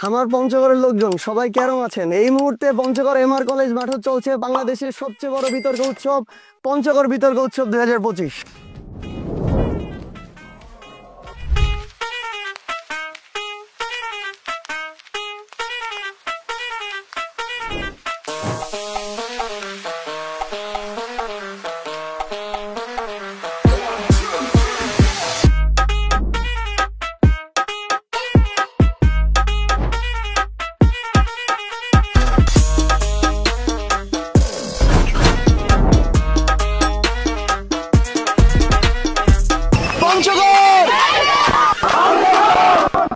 আমার পঞ্চগড়ের লোকজন সবাই কেমন আছেন? এই মুহূর্তে পঞ্চগড় এমআর কলেজ মাঠে চলছে বাংলাদেশের সবচেয়ে বড় বিতর্ক উৎসব পঞ্চগড় বিতর্ক উৎসব 2025।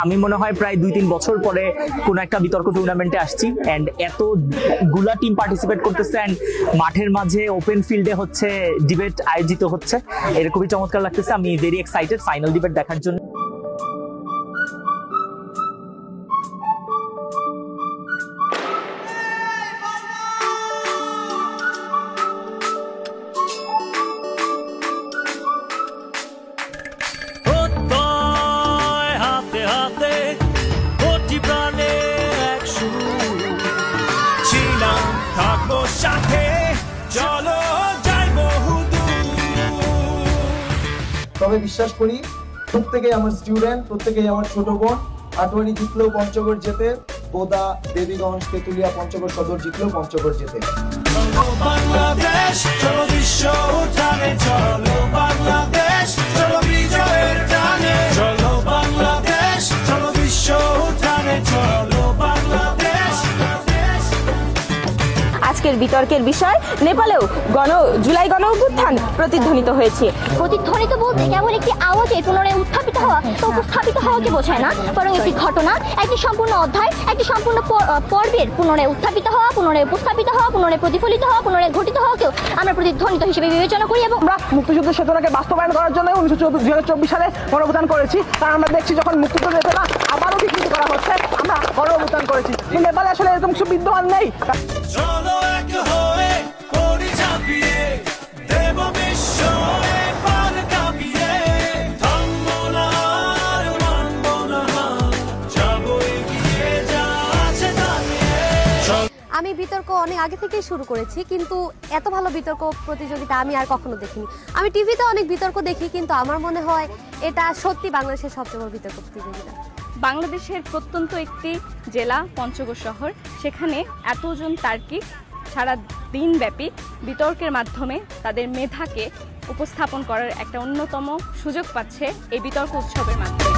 আমি মনে হয় প্রায় 2-3 বছর পরে কোন একটা বিতর্ক টুর্নামেন্টে আসছি এন্ড এতগুলা টিম পার্টিসিপেট করতেছে এন্ড মাঠের মাঝে ওপেন ফিল্ডে হচ্ছে ডিবেট আয়োজিত হচ্ছে, এটা খুবই চমৎকার লাগতেছে। আমি ভেরি এক্সাইটেড ফাইনাল ডিবেট দেখার জন্য। তবে বিশ্বাস করি প্রত্যেকেই আমার স্টুডেন্ট, প্রত্যেকেই আমার ছোট বোন। আটোয়ারি জিতলেও পঞ্চগড় জেতে, বোদা, দেবীগঞ্জ, তেতুলিয়া, পঞ্চগড় সদর জিতলেও পঞ্চগড় জেতে। আজকের বিতর্কের বিষয় নেপালেও জুলাই গণ অভ্যুত্থান প্রতিধ্বনিত হয়েছে। প্রতিধ্বনিত বলতে কেবল একটি আওয়াজে পুনরায় উত্থাপিত হওয়া তো উপস্থাপিত হওয়াকে বোঝায় না, বরং একটি ঘটনা, একটি সম্পূর্ণ অধ্যায়, একটি সম্পূর্ণ পর্বের পুনরায় উত্থাপিত হওয়া, পুনরায় উপস্থাপিত হওয়া, পুনরায় প্রতিফলিত হওয়া, পুনরায় ঘটিত হওয়াকেও আমরা প্রতিধ্বনিত হিসেবে বিবেচনা করি। এবং আমরা মুক্তিযুদ্ধের চেতনাকে বাস্তবায়ন করার জন্য 1924 সালে গণঅভ্যুত্থান করেছি। কারণ আমরা দেখছি যখন মুক্তিযুদ্ধ চেতনা আবারও বিকৃত করা হচ্ছে, আমরা গণঅভ্যুত্থান করেছি। নেপালে আসলে এরকম কিছু বিদ্যমান নেই। আমি বিতর্ক অনেক আগে থেকেই শুরু করেছি, কিন্তু এত ভালো বিতর্ক প্রতিযোগিতা আমি আর কখনো দেখিনি। আমি টিভিতে অনেক বিতর্ক দেখি, কিন্তু আমার মনে হয় এটা সত্যি বাংলাদেশের সবচেয়ে বড় বিতর্ক প্রতিযোগিতা। বাংলাদেশের প্রত্যন্ত একটি জেলা পঞ্চগড় শহর, সেখানে এতজন তার্কিক সারা দিনব্যাপী বিতর্কের মাধ্যমে তাদের মেধাকে উপস্থাপন করার একটা অন্যতম সুযোগ পাচ্ছে এই বিতর্ক উৎসবের মাধ্যমে।